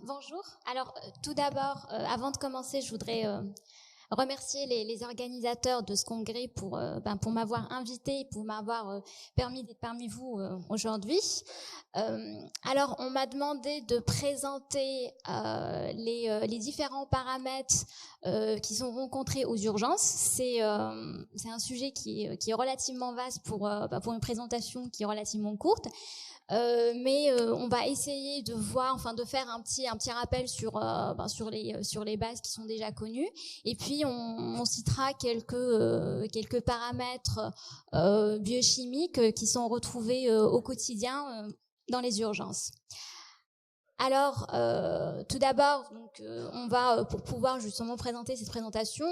Bonjour. Alors, tout d'abord, avant de commencer, je voudrais remercier les organisateurs de ce congrès pour m'avoir invité, pour m'avoir permis d'être parmi vous aujourd'hui. Alors, on m'a demandé de présenter les différents paramètres qui sont rencontrés aux urgences. C'est un sujet qui est relativement vaste pour une présentation qui est relativement courte. Mais on va essayer de faire un petit rappel sur les bases qui sont déjà connues, et puis on citera quelques paramètres biochimiques qui sont retrouvés au quotidien dans les urgences. Alors, tout d'abord, on va, pour pouvoir justement présenter cette présentation,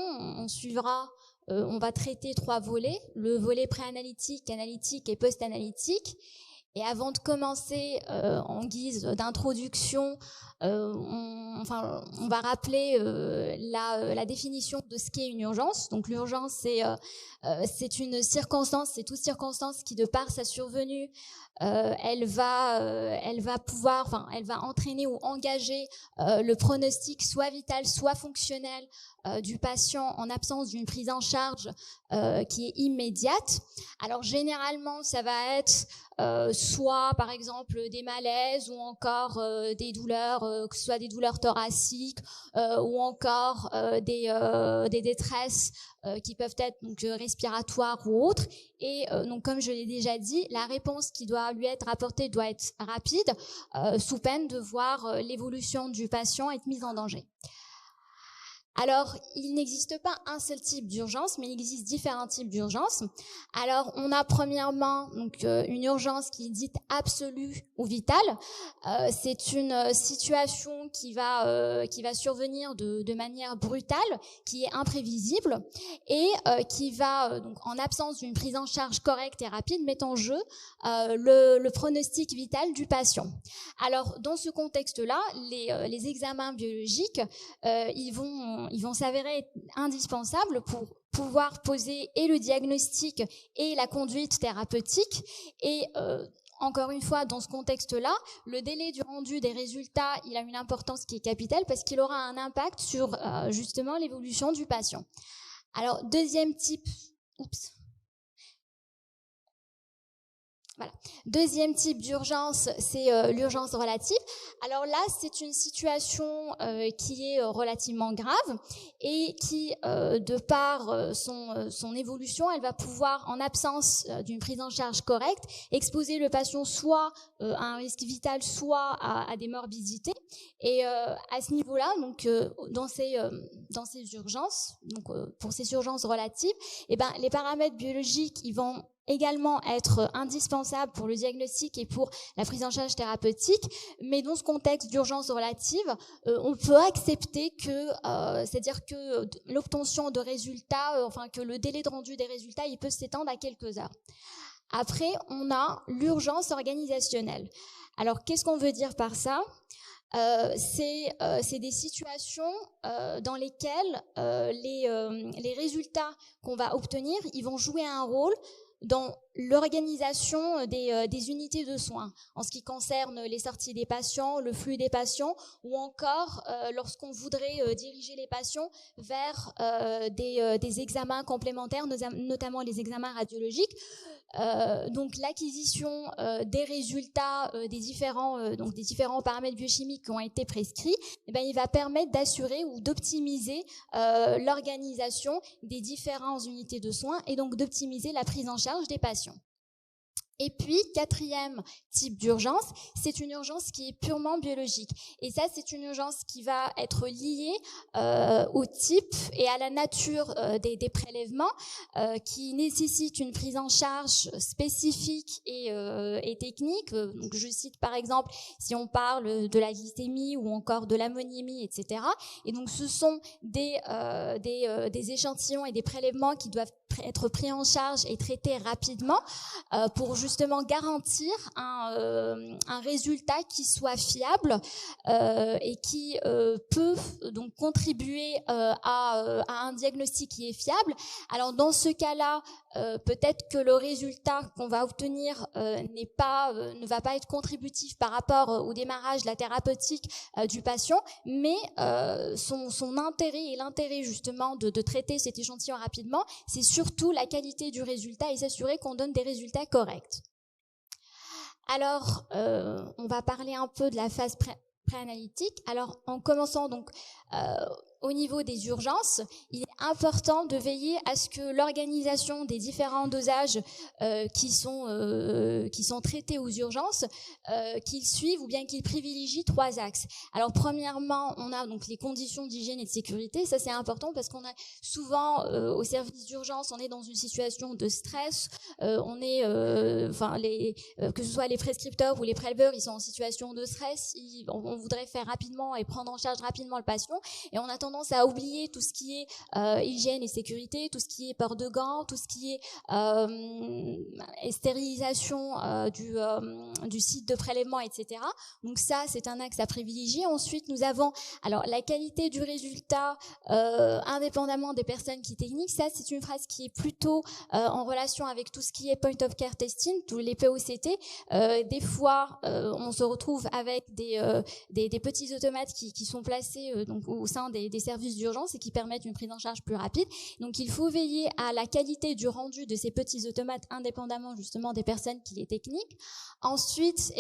on va traiter 3 volets: le volet préanalytique, analytique et post-analytique. Et avant de commencer, en guise d'introduction, on va rappeler la définition de ce qu'est une urgence. Donc l'urgence, c'est une circonstance, c'est toute circonstance qui, de par sa survenue, elle va entraîner ou engager le pronostic soit vital, soit fonctionnel du patient en absence d'une prise en charge qui est immédiate. Alors généralement, ça va être soit par exemple des malaises, ou encore des douleurs, que ce soit des douleurs thoraciques ou encore des détresses qui peuvent être respiratoires ou autres. Et donc, comme je l'ai déjà dit, la réponse qui doit lui être apportée doit être rapide, sous peine de voir l'évolution du patient être mise en danger. Alors, il n'existe pas un seul type d'urgence, mais il existe différents types d'urgences. Alors, on a premièrement une urgence qui est dite absolue ou vitale. C'est une situation qui va survenir de manière brutale, qui est imprévisible et qui va, en absence d'une prise en charge correcte et rapide, mettre en jeu le pronostic vital du patient. Alors, dans ce contexte-là, les examens biologiques, ils vont s'avérer indispensables pour pouvoir poser et le diagnostic et la conduite thérapeutique. Et encore une fois, dans ce contexte-là, le délai du rendu des résultats, il a une importance qui est capitale parce qu'il aura un impact sur justement l'évolution du patient. Alors, deuxième type d'urgence, c'est l'urgence relative. Alors là, c'est une situation qui est relativement grave et qui, de par son évolution, elle va pouvoir, en absence d'une prise en charge correcte, exposer le patient soit à un risque vital, soit à des morbidités. Et à ce niveau-là, dans ces urgences, pour ces urgences relatives, les paramètres biologiques, ils vont également être indispensables pour le diagnostic et pour la prise en charge thérapeutique. Mais dans ce contexte d'urgence relative, on peut accepter c'est-à-dire que l'obtention de résultats, que le délai de rendu des résultats, il peut s'étendre à quelques heures. Après, on a l'urgence organisationnelle. Alors, qu'est-ce qu'on veut dire par ça ? C'est des situations dans lesquelles les résultats qu'on va obtenir, ils vont jouer un rôle dans l'organisation des unités de soins, en ce qui concerne les sorties des patients, le flux des patients, ou encore lorsqu'on voudrait diriger les patients vers des examens complémentaires, notamment les examens radiologiques. Donc l'acquisition des résultats des différents paramètres biochimiques qui ont été prescrits, il va permettre d'assurer ou d'optimiser l'organisation des différentes unités de soins et donc d'optimiser la prise en charge des patients. Et puis, 4e type d'urgence, c'est une urgence qui est purement biologique. Et ça, c'est une urgence qui va être liée au type et à la nature des prélèvements qui nécessitent une prise en charge spécifique et technique. Donc, je cite par exemple, si on parle de la glycémie ou encore de l'ammoniémie, etc. Et donc, ce sont des échantillons et des prélèvements qui doivent être pris en charge et traités rapidement pour justement garantir un résultat qui soit fiable et qui peut donc contribuer à un diagnostic qui est fiable. Alors dans ce cas-là, peut-être que le résultat qu'on va obtenir ne va pas être contributif par rapport au démarrage de la thérapeutique du patient, mais son intérêt et l'intérêt justement de traiter cet échantillon rapidement, c'est surtout la qualité du résultat et s'assurer qu'on donne des résultats corrects. Alors, on va parler un peu de la phase préanalytique. Alors, en commençant donc au niveau des urgences, il est important de veiller à ce que l'organisation des différents dosages qui sont traités aux urgences, qu'ils suivent ou bien qu'ils privilégient 3 axes. Alors premièrement, on a donc les conditions d'hygiène et de sécurité. Ça c'est important parce qu'on a souvent au service d'urgence, on est dans une situation de stress. On est, que ce soit les prescripteurs ou les préleveurs, ils sont en situation de stress. On voudrait faire rapidement et prendre en charge rapidement le patient, et on a tendance à oublier tout ce qui est hygiène et sécurité, tout ce qui est port de gants, tout ce qui est stérilisation du site de prélèvement, etc. Donc ça, c'est un axe à privilégier. Ensuite, nous avons alors la qualité du résultat indépendamment des personnes qui techniques. Ça, c'est une phrase qui est plutôt en relation avec tout ce qui est point of care testing, tous les POCT. Des fois, on se retrouve avec des petits automates qui sont placés donc au sein des services d'urgence et qui permettent une prise en charge plus rapide. Donc, il faut veiller à la qualité du rendu de ces petits automates indépendamment justement des personnes qui les techniquent. Ensuite,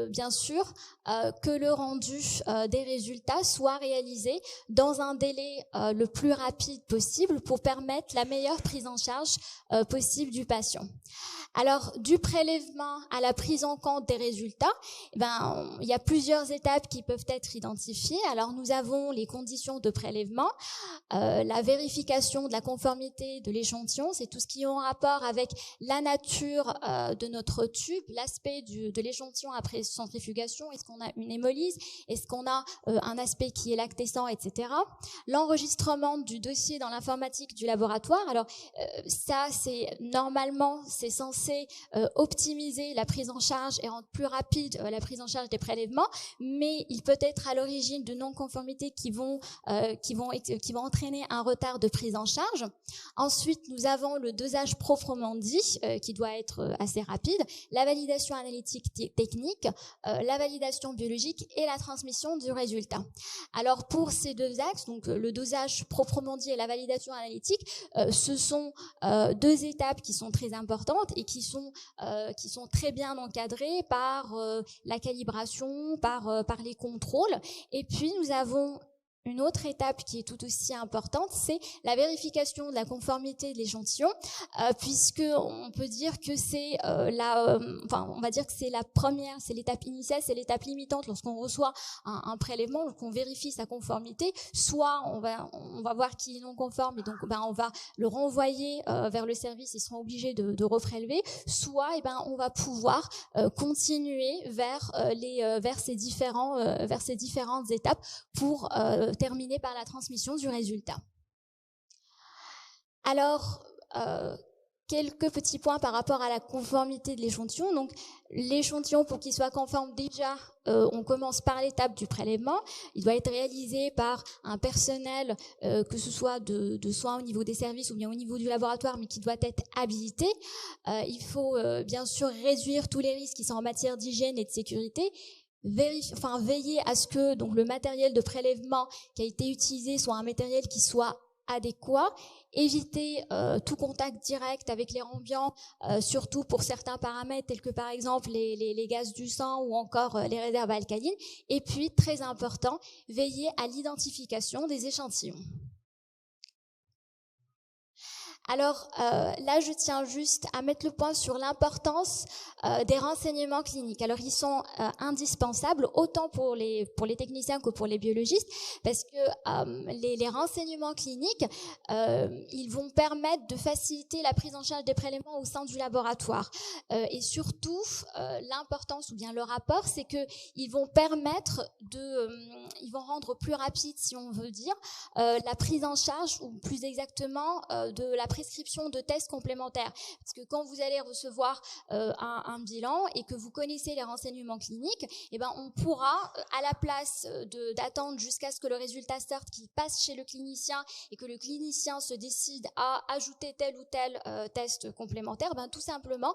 bien sûr, que le rendu des résultats soit réalisé dans un délai le plus rapide possible pour permettre la meilleure prise en charge possible du patient. Alors, du prélèvement à la prise en compte des résultats, il y a plusieurs étapes qui peuvent être identifiées. Alors, nous avons les conditions de prélèvement, la vérification de la conformité de l'échantillon, c'est tout ce qui est en rapport avec la nature de notre tube, l'aspect de l'échantillon après centrifugation, est-ce qu'on a une hémolyse, est-ce qu'on a un aspect qui est lactescent, etc. L'enregistrement du dossier dans l'informatique du laboratoire, alors ça, c'est censé optimiser la prise en charge et rendre plus rapide la prise en charge des prélèvements, mais il peut être à l'origine de non-conformités qui vont entraîner un retard de prise en charge. Ensuite, nous avons le dosage proprement dit, qui doit être assez rapide, la validation analytique technique, la validation biologique et la transmission du résultat. Alors pour ces 2 axes, donc le dosage proprement dit et la validation analytique, ce sont 2 étapes qui sont très importantes et qui sont très bien encadrées par la calibration, par les contrôles. Et puis nous avons une autre étape qui est tout aussi importante, c'est la vérification de la conformité de l'échantillon, puisque on peut dire que c'est on va dire que c'est la première, c'est l'étape initiale, c'est l'étape limitante lorsqu'on reçoit un prélèvement, qu'on vérifie sa conformité. Soit on va voir qu'il est non conforme et donc on va le renvoyer vers le service, ils seront obligés de reprélever. Soit on va pouvoir continuer vers ces différentes étapes pour terminer par la transmission du résultat. Alors, quelques petits points par rapport à la conformité de l'échantillon. Donc, l'échantillon, pour qu'il soit conforme, déjà, on commence par l'étape du prélèvement. Il doit être réalisé par un personnel, que ce soit de soins au niveau des services ou bien au niveau du laboratoire, mais qui doit être habilité. Il faut bien sûr réduire tous les risques qui sont en matière d'hygiène et de sécurité. Veiller à ce que donc le matériel de prélèvement qui a été utilisé soit un matériel qui soit adéquat, éviter tout contact direct avec l'air ambiant, surtout pour certains paramètres tels que par exemple les gaz du sang ou encore les réserves alcalines, et puis très important, veiller à l'identification des échantillons. Alors là, je tiens juste à mettre le point sur l'importance des renseignements cliniques. Alors, ils sont indispensables autant pour les techniciens que pour les biologistes, parce que les renseignements cliniques, ils vont permettre de faciliter la prise en charge des prélèvements au sein du laboratoire. Et surtout, l'importance ou bien le rapport, c'est que ils vont permettre ils vont rendre plus rapide, si on veut dire, la prise en charge, ou plus exactement de la prescription de tests complémentaires. Parce que quand vous allez recevoir un bilan et que vous connaissez les renseignements cliniques, eh ben, on pourra, à la place d'attendre jusqu'à ce que le résultat sorte, qu'il passe chez le clinicien et que le clinicien se décide à ajouter tel ou tel test complémentaire, ben, tout simplement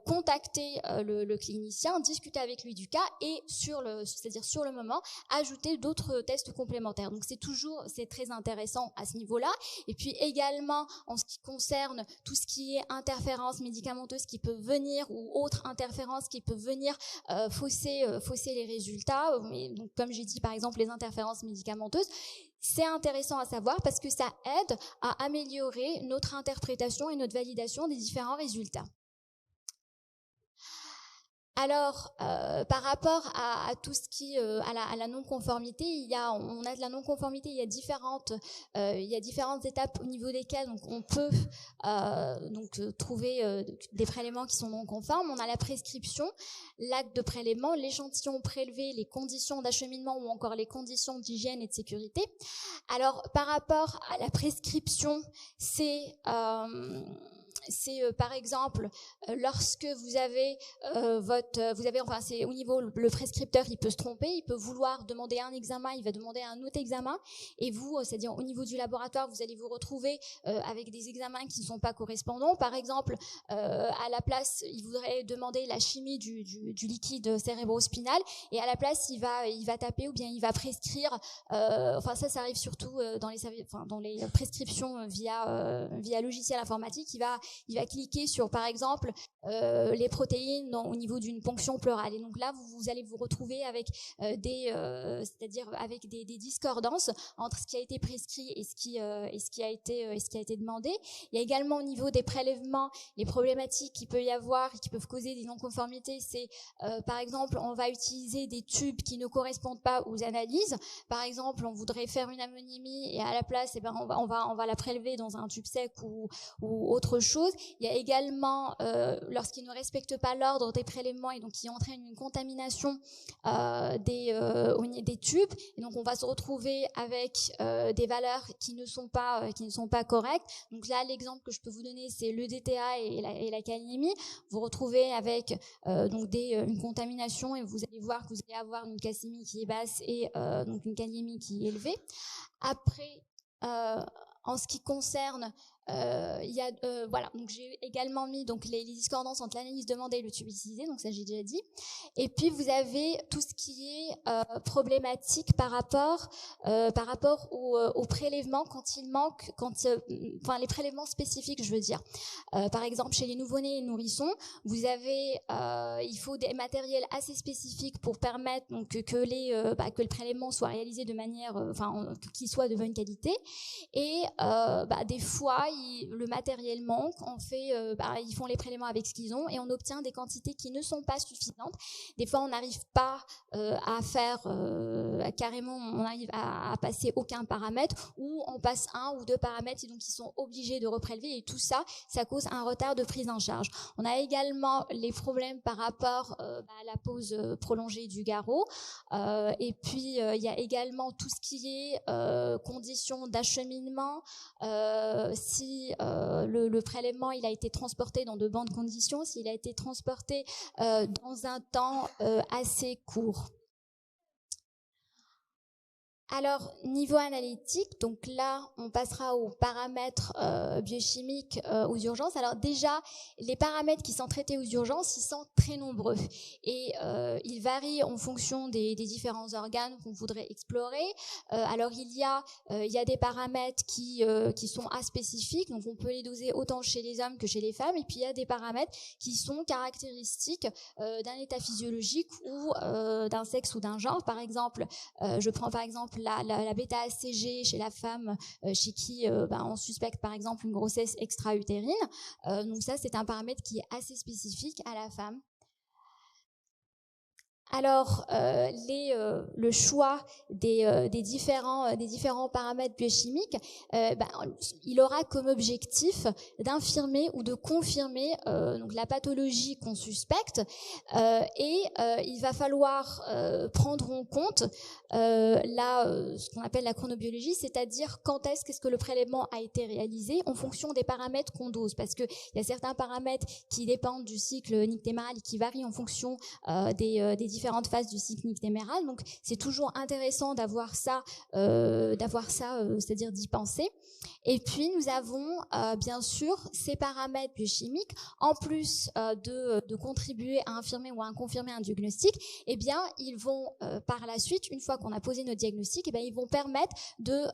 contacter le clinicien, discuter avec lui du cas et c'est-à-dire sur le moment, ajouter d'autres tests complémentaires. Donc c'est très intéressant à ce niveau-là. Et puis également en ce qui concerne tout ce qui est interférences médicamenteuses qui peuvent venir ou autres interférences qui peuvent venir fausser les résultats. Mais donc comme j'ai dit par exemple les interférences médicamenteuses, c'est intéressant à savoir parce que ça aide à améliorer notre interprétation et notre validation des différents résultats. Alors, par rapport à tout ce qui à la non-conformité, on a de la non-conformité. Il y a différentes étapes au niveau desquelles donc on peut trouver des prélèvements qui sont non conformes. On a la prescription, l'acte de prélèvement, l'échantillon prélevé, les conditions d'acheminement ou encore les conditions d'hygiène et de sécurité. Alors, par rapport à la prescription, c'est par exemple lorsque vous avez c'est au niveau le prescripteur, il peut se tromper, il peut vouloir demander un examen, il va demander un autre examen et vous, c'est-à-dire au niveau du laboratoire, vous allez vous retrouver avec des examens qui ne sont pas correspondants. Par exemple, à la place, il voudrait demander la chimie du liquide cérébrospinal et à la place, il va taper ou bien il va prescrire. Ça arrive surtout dans les prescriptions via logiciel informatique. Il va cliquer sur, par exemple, les protéines au niveau d'une ponction pleurale. Et donc là, vous allez vous retrouver avec avec des discordances entre ce qui a été prescrit et ce qui a été demandé. Il y a également au niveau des prélèvements les problématiques qu'il peut y avoir et qui peuvent causer des non-conformités. C'est par exemple, on va utiliser des tubes qui ne correspondent pas aux analyses. Par exemple, on voudrait faire une ammonimie et à la place, on va la prélever dans un tube sec ou autre chose. Il y a également, lorsqu'ils ne respectent pas l'ordre des prélèvements et donc qui entraîne une contamination des tubes, et donc on va se retrouver avec des valeurs qui ne sont pas correctes. Donc là, l'exemple que je peux vous donner, c'est le DTA et la kaliémie. Vous retrouvez avec une contamination et vous allez voir que vous allez avoir une calcémie qui est basse et donc une kaliémie qui est élevée. Après, en ce qui concerne donc j'ai également mis donc les discordances entre l'analyse demandée et le tube utilisé, donc ça j'ai déjà dit. Et puis vous avez tout ce qui est problématique par rapport au prélèvement quand il manque, les prélèvements spécifiques, je veux dire. Par exemple chez les nouveau-nés et nourrissons, vous avez il faut des matériels assez spécifiques pour permettre donc que le prélèvement soit réalisé de manière qu'il soit de bonne qualité. Et des fois le matériel manque, ils font les prélèvements avec ce qu'ils ont et on obtient des quantités qui ne sont pas suffisantes. Des fois on n'arrive pas à faire carrément, on arrive à passer aucun paramètre ou on passe un ou deux paramètres et donc ils sont obligés de reprélever et tout ça cause un retard de prise en charge. On a également les problèmes par rapport à la pause prolongée du garrot et puis il y a également tout ce qui est conditions d'acheminement, si le prélèvement il a été transporté dans de bonnes conditions, s'il a été transporté dans un temps assez court. Alors, niveau analytique, donc là, on passera aux paramètres biochimiques aux urgences. Alors déjà, les paramètres qui sont traités aux urgences, ils sont très nombreux et ils varient en fonction des différents organes qu'on voudrait explorer. Alors, il y a des paramètres qui sont aspécifiques, donc on peut les doser autant chez les hommes que chez les femmes. Et puis, il y a des paramètres qui sont caractéristiques d'un état physiologique ou d'un sexe ou d'un genre. Par exemple, je prends par exemple la bêta-HCG chez la femme chez qui on suspecte par exemple une grossesse extra-utérine. Donc ça, c'est un paramètre qui est assez spécifique à la femme. Alors, le choix des différents paramètres biochimiques, il aura comme objectif d'infirmer ou de confirmer donc la pathologie qu'on suspecte, et il va falloir prendre en compte ce qu'on appelle la chronobiologie, c'est-à-dire qu'est-ce que le prélèvement a été réalisé en fonction des paramètres qu'on dose, parce que il y a certains paramètres qui dépendent du cycle nictéméral et qui varient en fonction des différentes phases du cycle nictéméral. Donc c'est toujours intéressant d'avoir ça, c'est-à-dire d'y penser. Et puis nous avons bien sûr ces paramètres biochimiques, en plus de contribuer à infirmer ou à confirmer un diagnostic, eh bien ils vont par la suite, une fois qu'on a posé notre diagnostic, eh bien ils vont permettre de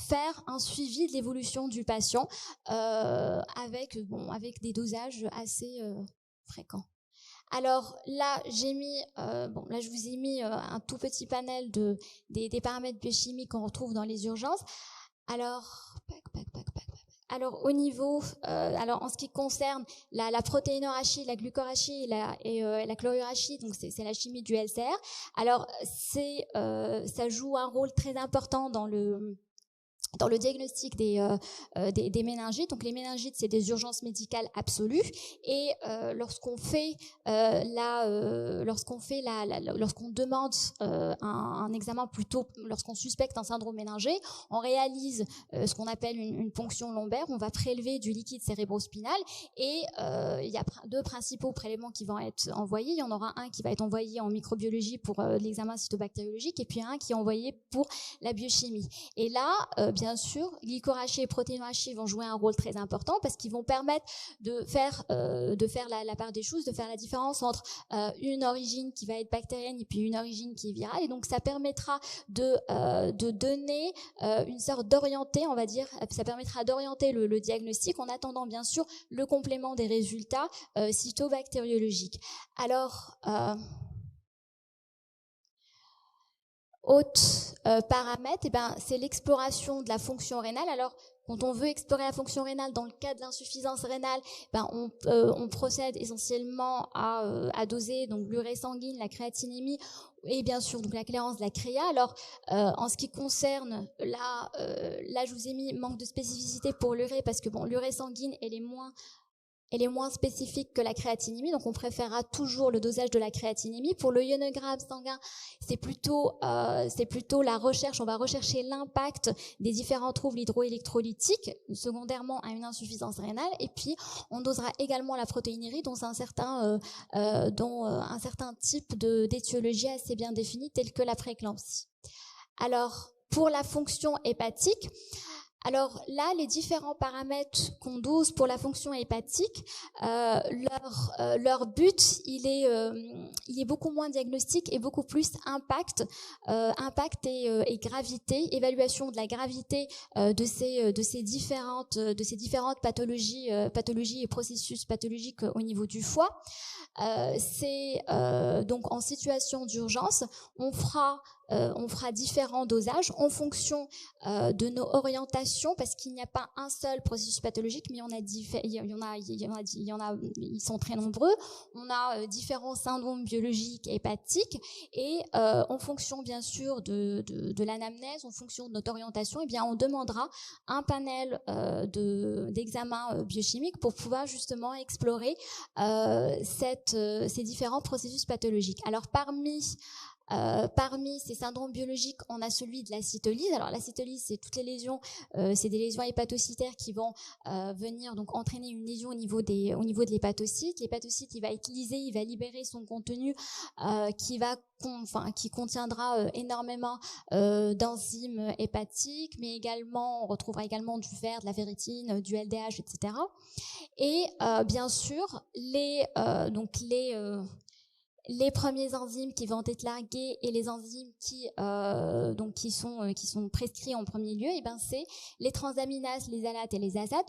faire un suivi de l'évolution du patient avec des dosages assez fréquents. Alors là, je vous ai mis un tout petit panel des paramètres biochimiques qu'on retrouve dans les urgences. Alors, Alors au niveau, en ce qui concerne la protéinorachie, la glucorachie et la chlorurachie, donc c'est la chimie du LCR. Alors ça joue un rôle très important dans le diagnostic des méningites. Donc les méningites, c'est des urgences médicales absolues, et lorsqu'on demande un examen, plutôt lorsqu'on suspecte un syndrome méningé, on réalise ce qu'on appelle une ponction lombaire. On va prélever du liquide cérébrospinal, et il y a deux principaux prélèvements qui vont être envoyés. Il y en aura un qui va être envoyé en microbiologie pour l'examen cytobactériologique, et puis un qui est envoyé pour la biochimie. Et là, bien sûr, glycorachie et protéinorachie vont jouer un rôle très important, parce qu'ils vont permettre de faire la part des choses, de faire la différence entre une origine qui va être bactérienne et puis une origine qui est virale. Et donc ça permettra de donner une sorte d'orienter, on va dire, ça permettra d'orienter le diagnostic, en attendant bien sûr le complément des résultats cytobactériologiques. Alors autre paramètre, c'est l'exploration de la fonction rénale. Alors, quand on veut explorer la fonction rénale dans le cas de l'insuffisance rénale, on procède essentiellement à doser donc l'urée sanguine, la créatinémie et bien sûr donc la clairance de la créa. Alors, en ce qui concerne là, je vous ai mis manque de spécificité pour l'urée, parce que l'urée sanguine elle est moins spécifique que la créatinémie, donc on préférera toujours le dosage de la créatinémie. Pour le ionogramme sanguin, c'est plutôt la recherche, on va rechercher l'impact des différents troubles hydroélectrolytiques secondairement à une insuffisance rénale, et puis on dosera également la protéinurie dans un certain type d'étiologie assez bien définie, telle que la prééclampsie. Alors, pour la fonction hépatique, alors là, les différents paramètres qu'on dose pour la fonction hépatique, leur but, il est beaucoup moins diagnostique et beaucoup plus impact et gravité, évaluation de la gravité de ces différentes pathologies et processus pathologiques au niveau du foie. Donc en situation d'urgence, on fera différents dosages en fonction de nos orientations, parce qu'il n'y a pas un seul processus pathologique, mais ils sont très nombreux. On a différents syndromes biologiques et hépatiques, et en fonction bien sûr de l'anamnèse, en fonction de notre orientation, eh bien on demandera un panel d'examens biochimiques pour pouvoir justement explorer ces différents processus pathologiques. Alors parmi ces syndromes biologiques, on a celui de la cytolyse. Alors la cytolyse, c'est toutes les lésions, c'est des lésions hépatocytaires qui vont venir donc entraîner une lésion au niveau de l'hépatocyte. L'hépatocyte, il va être lysé, il va libérer son contenu qui contiendra énormément d'enzymes hépatiques, mais également on retrouvera également du fer, de la ferritine, du LDH, etc. Et bien sûr les premiers enzymes qui vont être largués et les enzymes qui sont prescrits en premier lieu, c'est les transaminases, les alates et les azates.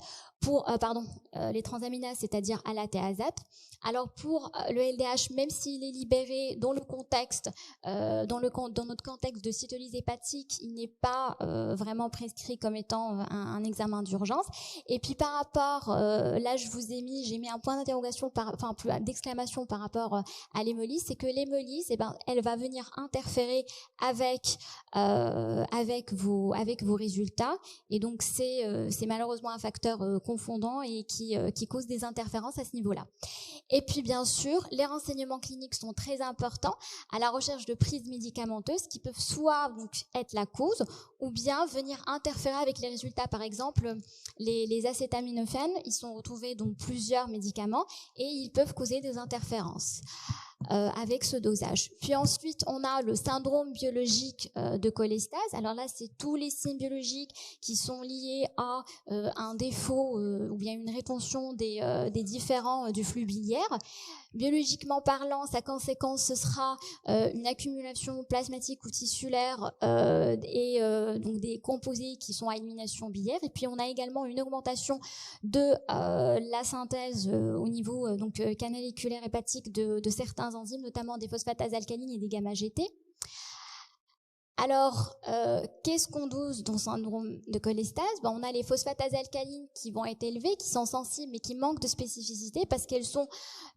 Les transaminases, c'est-à-dire alates et azates. Alors pour le LDH, même s'il est libéré dans notre contexte de cytolyse hépatique, il n'est pas vraiment prescrit comme étant un examen d'urgence. Et puis par rapport, là j'ai mis un point d'interrogation, d'exclamation par rapport à l'hémolyse l'hémolyse, c'est que l'hémolyse, elle va venir interférer avec vos résultats, et donc c'est malheureusement un facteur confondant et qui cause des interférences à ce niveau-là. Et puis bien sûr, les renseignements cliniques sont très importants à la recherche de prises médicamenteuses qui peuvent soit donc être la cause ou bien venir interférer avec les résultats. Par exemple, les acétaminophènes, ils sont retrouvés dans plusieurs médicaments et ils peuvent causer des interférences avec ce dosage. Puis ensuite, on a le syndrome biologique de cholestase. Alors là, c'est tous les signes biologiques qui sont liés à un défaut ou bien une rétention des différents du flux biliaire. Biologiquement parlant, sa conséquence, ce sera une accumulation plasmatique ou tissulaire et donc des composés qui sont à élimination biliaire. Et puis, on a également une augmentation de la synthèse au niveau canaliculaire hépatique de certains enzymes, notamment des phosphatases alcalines et des gamma-GT. Alors, qu'est-ce qu'on dose dans le syndrome de cholestase? On a les phosphatases alcalines qui vont être élevées, qui sont sensibles, mais qui manquent de spécificité parce qu'elles sont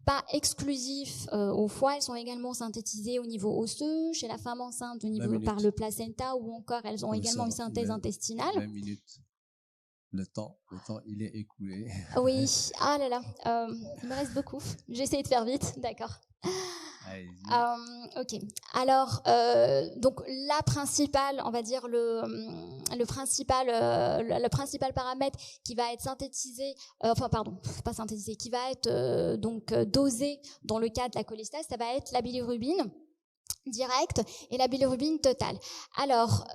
pas exclusives au foie, elles sont également synthétisées au niveau osseux, chez la femme enceinte par le placenta, ou encore elles ont également une synthèse intestinale. 20 minutes. Le temps, il est écoulé. Oui, ah là là, il me reste beaucoup. J'essaie de faire vite, d'accord. Ok. Alors, donc la principale, on va dire le principal paramètre qui va être synthétisé, qui va être dosé dans le cas de la cholestase, ça va être la bilirubine directe et la bilirubine totale. Alors,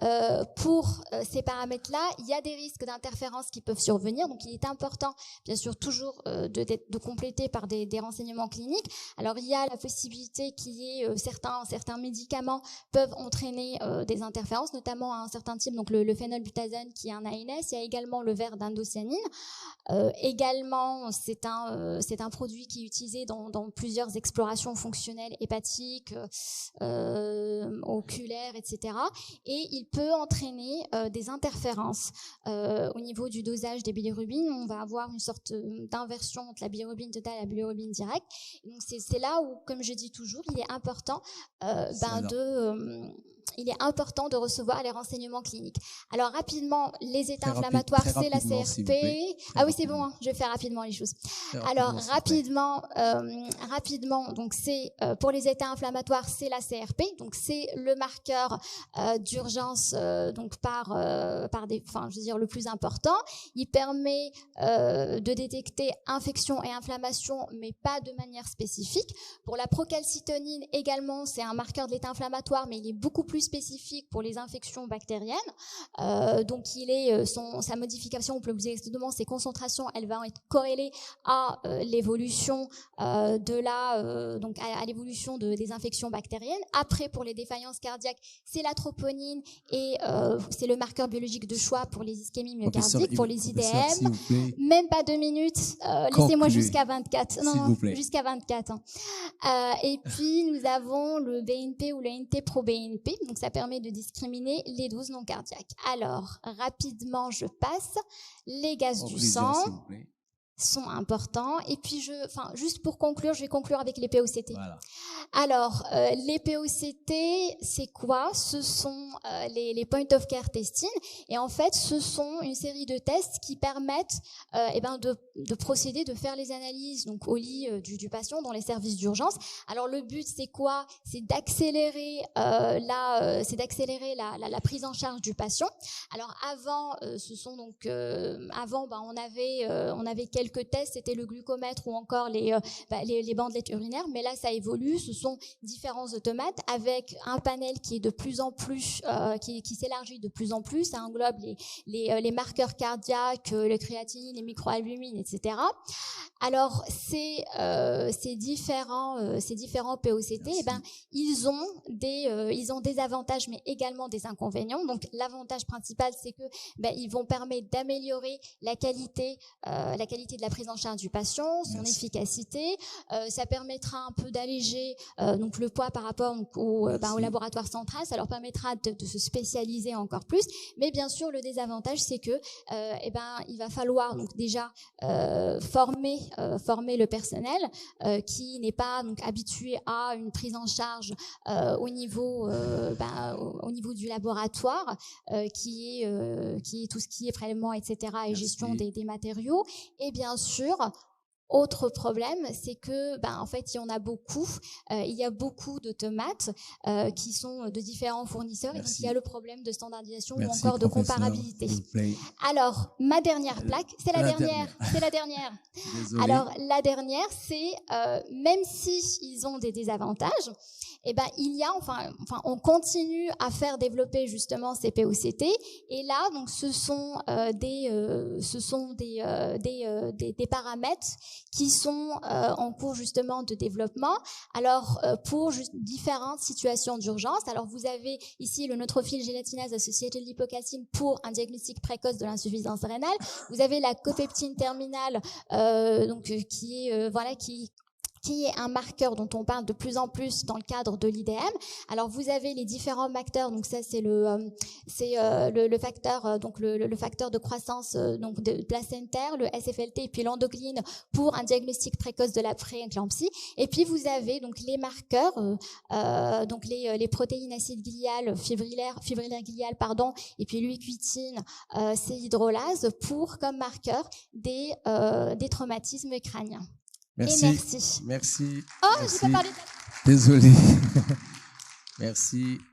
pour ces paramètres-là, il y a des risques d'interférence qui peuvent survenir, donc il est important, bien sûr, toujours de compléter par des renseignements cliniques. Alors, il y a la possibilité qu'il y ait certains médicaments peuvent entraîner des interférences, notamment un certain type, donc le phénolbutazone qui est un ANS. Il y a également le verre d'indocyanine. Également, c'est un produit qui est utilisé dans plusieurs explorations fonctionnelles hépatiques, oculaires, etc. Et il peut entraîner des interférences au niveau du dosage des bilirubines. On va avoir une sorte d'inversion entre la bilirubine totale et la bilirubine directe. Donc c'est là où, comme je dis toujours, il est important il est important de recevoir les renseignements cliniques. Alors rapidement, les états inflammatoires, c'est la CRP. Ah oui, c'est bon, je vais faire rapidement les choses. Alors rapidement, donc c'est pour les états inflammatoires, c'est la CRP. Donc c'est le marqueur d'urgence, donc le plus important. Il permet de détecter infection et inflammation, mais pas de manière spécifique. Pour la procalcitonine également, c'est un marqueur de l'état inflammatoire, mais il est beaucoup plus spécifique pour les infections bactériennes. Donc sa modification, on peut vous dire exactement, ses concentrations, elles vont être corrélées à l'évolution à l'évolution des infections bactériennes. Après, pour les défaillances cardiaques, c'est la troponine et c'est le marqueur biologique de choix pour les ischémies myocardiques, pour les IDM. Même pas 2 minutes. Laissez-moi jusqu'à 24. Non, jusqu'à 24. Et puis, nous avons le BNP ou le NT-proBNP. Donc, ça permet de discriminer les doses non cardiaques. Alors, rapidement, je passe. Les gaz du sang sont importants. Et puis, juste pour conclure, je vais conclure avec les POCT. Voilà. Alors, les POCT, c'est quoi? Ce sont les point of care testing. Et en fait, ce sont une série de tests qui permettent de procéder, de faire les analyses donc au lit du patient dans les services d'urgence. Alors, le but, c'est quoi? C'est d'accélérer la prise en charge du patient. Alors, avant, on avait quelques tests, c'était le glucomètre ou encore les bandelettes urinaires, mais là, ça évolue. Ce sont différents automates avec un panel qui est de plus en plus, qui s'élargit de plus en plus. Ça englobe les marqueurs cardiaques, le créatinine, les microalbumines, etc. Alors, ces différents POCT, ils ont des avantages, mais également des inconvénients. Donc, l'avantage principal, c'est que ils vont permettre d'améliorer la qualité qualité de la prise en charge du patient, son efficacité. Ça permettra un peu d'alléger donc le poids par rapport donc, au laboratoire central. Ça leur permettra de se spécialiser encore plus. Mais bien sûr, le désavantage, c'est que il va falloir donc déjà former le personnel qui n'est pas donc habitué à une prise en charge au niveau du laboratoire, qui est tout ce qui est prélèvement, etc., et gestion des matériaux. Et bien sûr, autre problème, c'est que, en fait, il y en a beaucoup. Il y a beaucoup d'automates qui sont de différents fournisseurs. Et donc, il y a le problème de standardisation ou encore de comparabilité. Alors, ma dernière plaque, c'est la dernière. C'est la dernière. Désolé. Alors, la dernière, c'est même si ils ont des désavantages, on continue à faire développer justement ces POCT. Et là, donc, ce sont des paramètres qui sont en cours justement de développement. Alors, pour différentes situations d'urgence, alors vous avez ici le neutrophile gélatinase associated lipocalcine pour un diagnostic précoce de l'insuffisance rénale. Vous avez la copeptine terminale, qui est un marqueur dont on parle de plus en plus dans le cadre de l'IDM. Alors vous avez les différents marqueurs, donc ça c'est le facteur le facteur de croissance donc de placentaire, le SFLT et puis l'endocrine pour un diagnostic précoce de la prééclampsie. Et puis vous avez donc les marqueurs donc les protéines acides gliales fibrillaires gliales et puis l'ubiquitine c'est hydrolase pour comme marqueur des traumatismes crâniens. Merci. Et merci. Merci. Oh, merci. j'ai pas parlé de... Désolé. Merci.